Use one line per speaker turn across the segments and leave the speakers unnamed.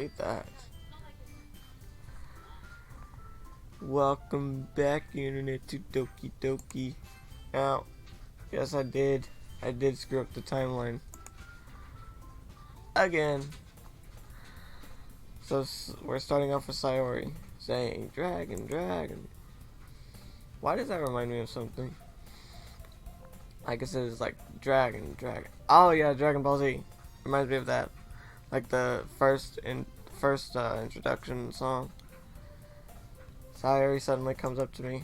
hate that. Welcome back, Internet, to Doki Doki. Now, yes, I did screw up the timeline. Again. So, we're starting off with Sayori saying, dragon, dragon. Why does that remind me of something? I guess it is like dragon, dragon. Oh yeah, Dragon Ball Z. Reminds me of that. Like the first introduction song. Sayori suddenly comes up to me.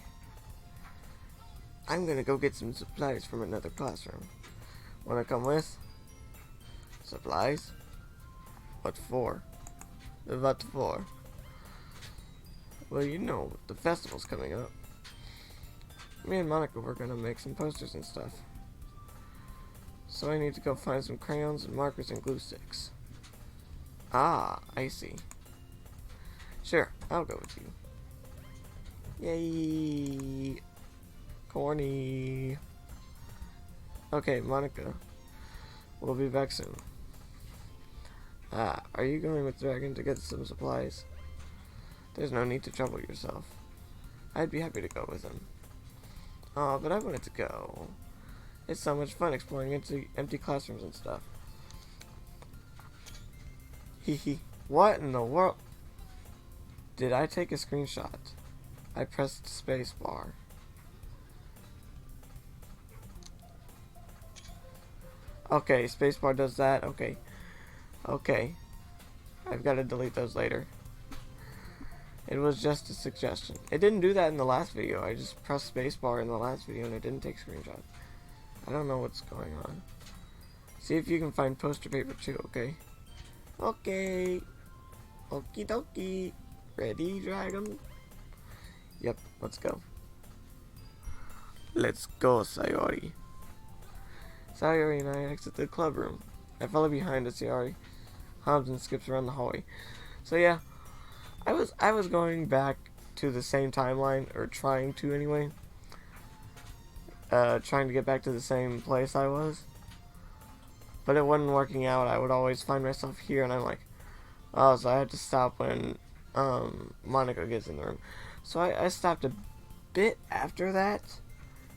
I'm gonna go get some supplies from another classroom. Wanna come with? Supplies? What for? What for? Well, you know, the festival's coming up. Me and Monica were gonna make some posters and stuff. So I need to go find some crayons and markers and glue sticks. Ah, I see. Sure, I'll go with you. Yay! Corny. Okay, Monica. We'll be back soon. Ah, are you going with Dragon to get some supplies? There's no need to trouble yourself. I'd be happy to go with him. Oh, but I wanted to go. It's so much fun exploring into empty classrooms and stuff. Hehe. What in the world? Did I take a screenshot? I pressed spacebar. Okay, spacebar does that. Okay. Okay. I've got to delete those later. It was just a suggestion. It didn't do that in the last video. I just pressed spacebar in the last video and it didn't take screenshots. I don't know what's going on. See if you can find poster paper too, okay? Okay. Okie dokie. Ready, dragon? Yep, let's go. Let's go, Sayori. Sayori and I exit the club room. I follow behind as Sayori hums and skips around the hallway. So yeah, I was going back to the same timeline, or trying to anyway. Trying to get back to the same place I was. But it wasn't working out. I would always find myself here, and I'm like, oh, so I had to stop when Monica gets in the room. So I stopped a bit after that,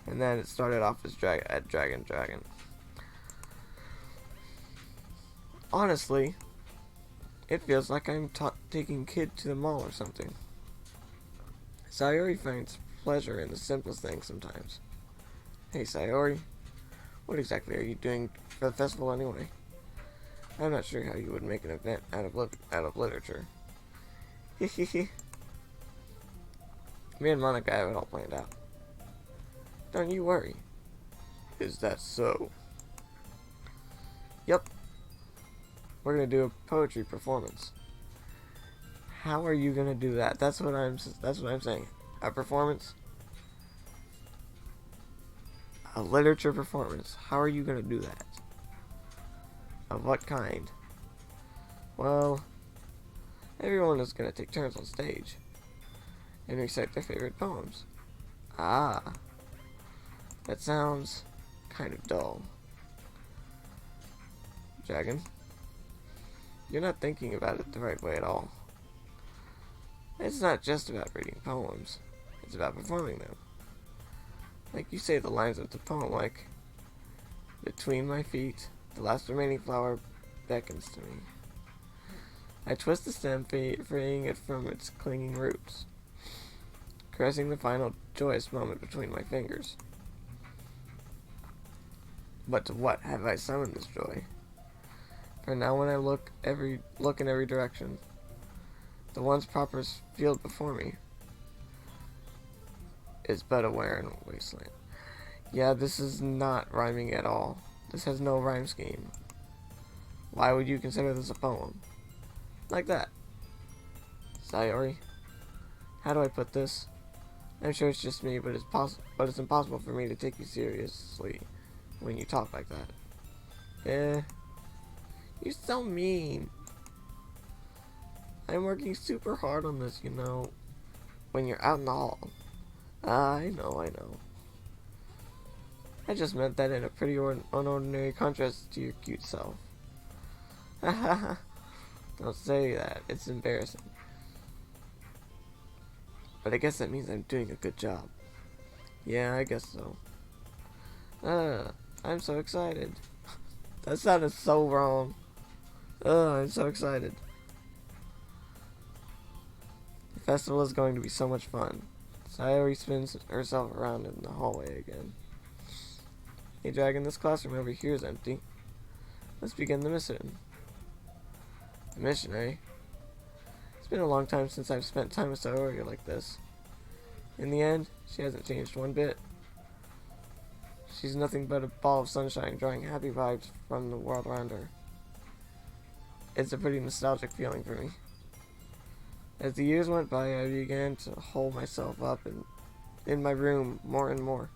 and then it started off as Dragon. Honestly, it feels like I'm taking kid to the mall or something. Sayori finds pleasure in the simplest things sometimes. Hey Sayori, what exactly are you doing for the festival anyway? I'm not sure how you would make an event out of literature. Hehehe. Me and Monica have it all planned out. Don't you worry. Is that so? Yep. We're gonna do a poetry performance. How are you gonna do that? That's what I'm saying. A performance? A literature performance. How are you gonna do that? Of what kind? Well, everyone is gonna take turns on stage and recite their favorite poems. Ah, that sounds kind of dull. Dragon, you're not thinking about it the right way at all. It's not just about reading poems. It's about performing them. Like you say the lines of the poem, like, between my feet, the last remaining flower beckons to me. I twist the stem, freeing it from its clinging roots, caressing the final joyous moment between my fingers. But to what have I summoned this joy? For now when I look in every direction, the once proper field before me is but a barren wasteland. Yeah, this is not rhyming at all. This has no rhyme scheme. Why would you consider this a poem? Like that. Sayori, how do I put this? I'm sure it's just me, but it's impossible for me to take you seriously when you talk like that. You're so mean. I'm working super hard on this, you know, when you're out in the hall. I know. I just meant that in a pretty unordinary contrast to your cute self. Don't say that. It's embarrassing. But I guess that means I'm doing a good job. Yeah, I guess so. I'm so excited. That sounded so wrong. I'm so excited. The festival is going to be so much fun. Sayori spins herself around in the hallway again. Hey Dragon, this classroom over here is empty. Let's begin the mission. The mission, eh? It's been a long time since I've spent time with Sayori like this. In the end, she hasn't changed one bit. She's nothing but a ball of sunshine, drawing happy vibes from the world around her. It's a pretty nostalgic feeling for me. As the years went by, I began to hold myself up in my room more and more.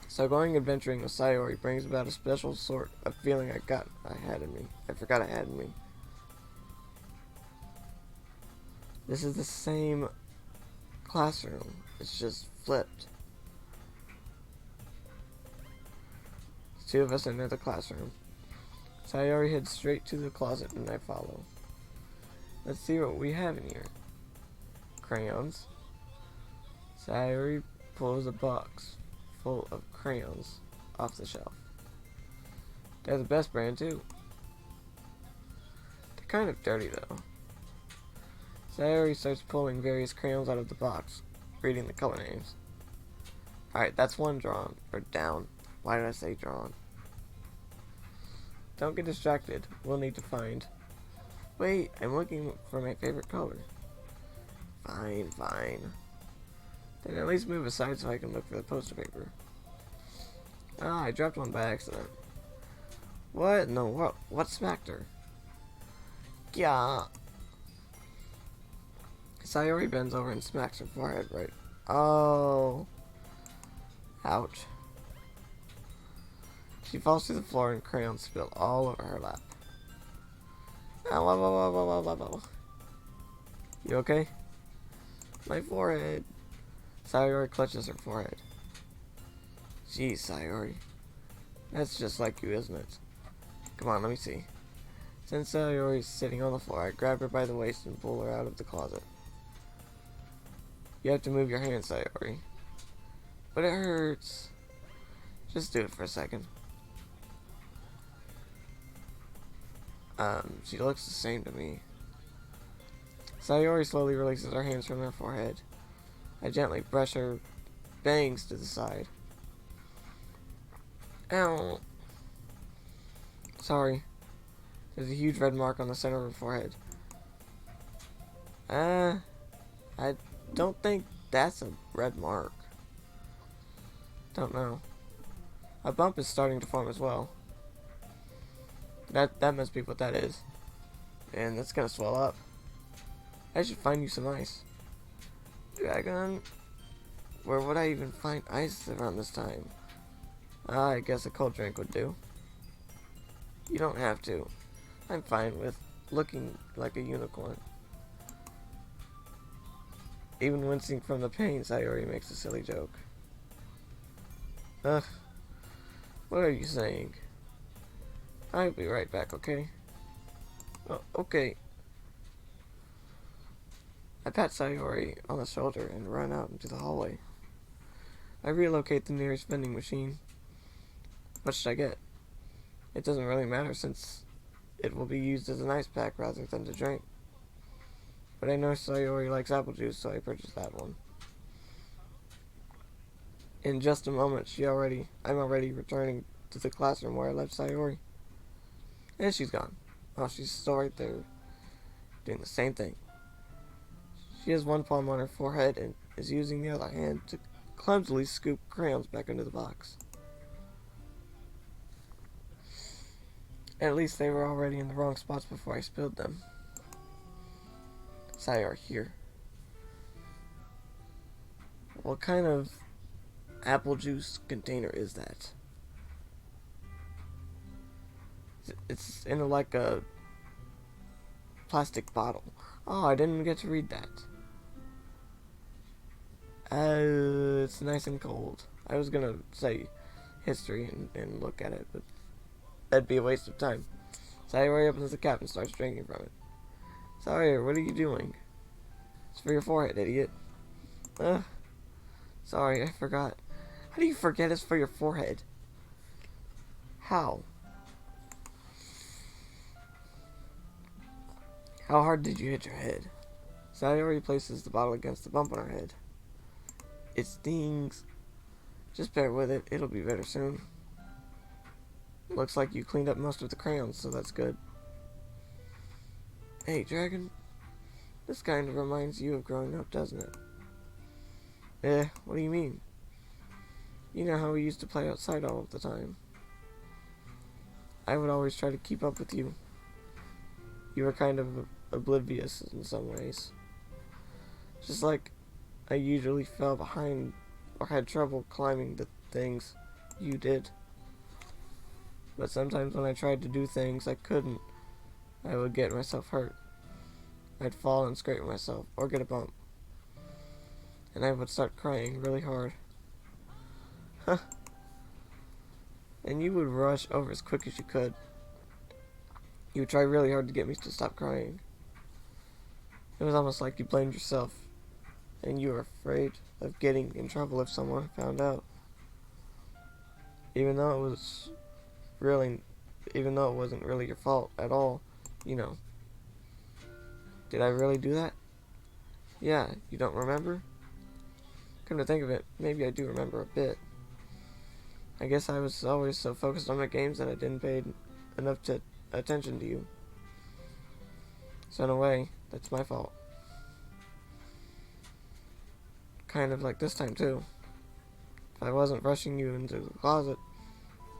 So going adventuring with Sayori brings about a special sort of feeling I forgot I had in me. This is the same classroom. It's just flipped. The two of us enter the classroom. Sayori heads straight to the closet and I follow. Let's see what we have in here. Crayons. Sayori pulls a box full of crayons off the shelf. They're the best brand too. They're kind of dirty though. Sayori starts pulling various crayons out of the box, reading the color names. Alright, that's one drawn, or down. Why did I say drawn? Don't get distracted. We'll need to find... Wait, I'm looking for my favorite color. Fine. Then at least move aside so I can look for the poster paper. Ah, I dropped one by accident. What? No, what smacked her? Yeah. Sayori bends over and smacks her forehead right. Oh. Ouch. She falls to the floor and crayons spill all over her lap. Ow. You okay? My forehead. Sayori clutches her forehead. Jeez, Sayori. That's just like you, isn't it? Come on, let me see. Since Sayori's sitting on the floor, I grab her by the waist and pull her out of the closet. You have to move your hand, Sayori. But it hurts. Just do it for a second. She looks the same to me. Sayori slowly releases her hands from her forehead. I gently brush her bangs to the side. Ow. Sorry. There's a huge red mark on the center of her forehead. I don't think that's a red mark. Don't know. A bump is starting to form as well. That must be what that is. And that's gonna swell up. I should find you some ice. Dragon? Where would I even find ice around this time? I guess a cold drink would do. You don't have to. I'm fine with looking like a unicorn. Even wincing from the pain, Sayori makes a silly joke. Ugh. What are you saying? I'll be right back, okay? Oh, okay. I pat Sayori on the shoulder and run out into the hallway. I relocate the nearest vending machine. What should I get? It doesn't really matter since it will be used as an ice pack rather than to drink. But I know Sayori likes apple juice, so I purchased that one. In just a moment, I'm already returning to the classroom where I left Sayori. And she's gone. Oh, she's still right there, doing the same thing. She has one palm on her forehead and is using the other hand to clumsily scoop crayons back into the box. At least they were already in the wrong spots before I spilled them. Sayori, here. What kind of apple juice container is that? It's in like a plastic bottle. Oh, I didn't get to read that. It's nice and cold. I was gonna say history and look at it, but that'd be a waste of time. Sayori opens the cup and starts drinking from it. Sayori, what are you doing? It's for your forehead, idiot. Sorry, I forgot. How do you forget it's for your forehead? How? How hard did you hit your head? Sayori places the bottle against the bump on her head. It stings. Just bear with it. It'll be better soon. Looks like you cleaned up most of the crayons, so that's good. Hey, Dragon. This kind of reminds you of growing up, doesn't it? What do you mean? You know how we used to play outside all of the time. I would always try to keep up with you. You were kind of oblivious in some ways. Just like I usually fell behind or had trouble climbing the things you did. But sometimes when I tried to do things I couldn't, I would get myself hurt. I'd fall and scrape myself, or get a bump. And I would start crying really hard. Huh. And you would rush over as quick as you could. You would try really hard to get me to stop crying. It was almost like you blamed yourself, and you were afraid of getting in trouble if someone found out. Even though it wasn't really your fault at all, you know. Did I really do that? Yeah, you don't remember? Come to think of it, maybe I do remember a bit. I guess I was always so focused on my games that I didn't pay enough attention to you. So in a way, that's my fault. Kind of like this time too. If I wasn't rushing you into the closet,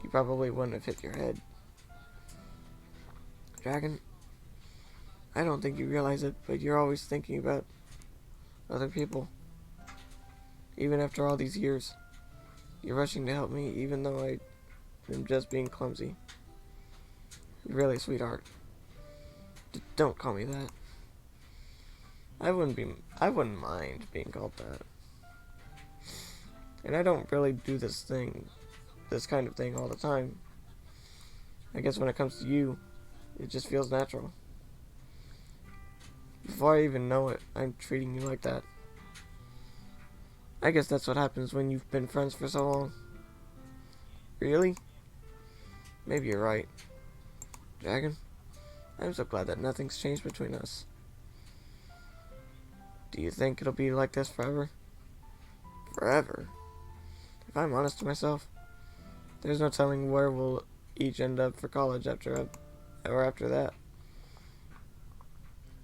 you probably wouldn't have hit your head. Dragon, I don't think you realize it, but you're always thinking about other people. Even after all these years, you're rushing to help me even though I am just being clumsy. You're really a sweetheart. Don't call me that. I wouldn't mind being called that. And I don't really do this kind of thing all the time. I guess when it comes to you, it just feels natural. Before I even know it, I'm treating you like that. I guess that's what happens when you've been friends for so long. Really? Maybe you're right. Dragon, I'm so glad that nothing's changed between us. Do you think it'll be like this forever? Forever? If I'm honest to myself, there's no telling where we'll each end up for college after that.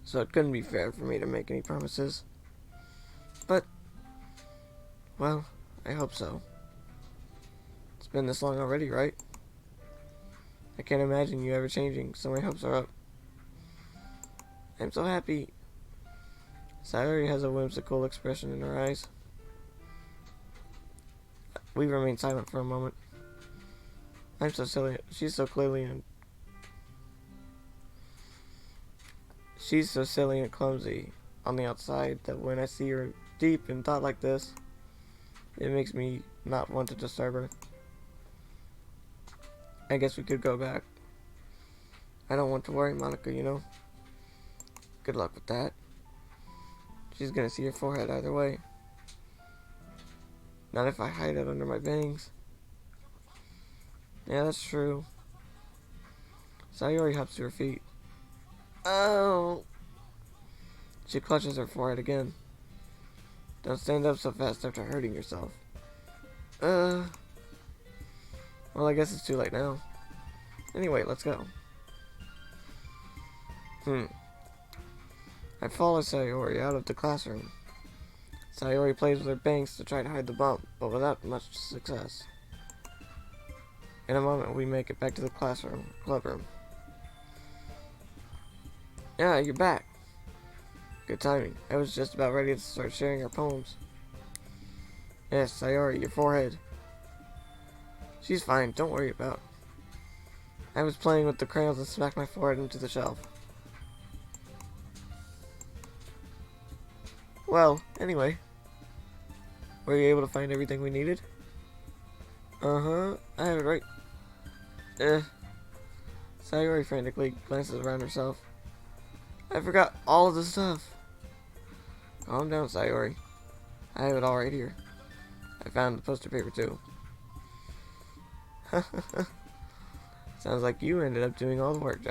So it couldn't be fair for me to make any promises. But, well, I hope so. It's been this long already, right? I can't imagine you ever changing, so my hopes are up. I'm so happy. Sayori has a whimsical expression in her eyes. We remain silent for a moment. I'm so silly. She's so silly and clumsy on the outside that when I see her deep in thought like this, it makes me not want to disturb her. I guess we could go back. I don't want to worry Monica, you know. Good luck with that. She's gonna see your forehead either way. Not if I hide it under my bangs. Yeah, that's true. Sayori hops to her feet. Oh! She clutches her forehead again. Don't stand up so fast after hurting yourself. Well, I guess it's too late now. Anyway, let's go. I follow Sayori out of the classroom. Sayori plays with her bangs to try to hide the bump, but without much success. In a moment, we make it back to the clubroom. Yeah, you're back. Good timing. I was just about ready to start sharing our poems. Yes, Sayori, your forehead. She's fine, don't worry about it. I was playing with the crayons and smacked my forehead into the shelf. Well, anyway. Were you able to find everything we needed? I have it right. Sayori frantically glances around herself. I forgot all of the stuff. Calm down, Sayori. I have it all right here. I found the poster paper too. Sounds like you ended up doing all the work,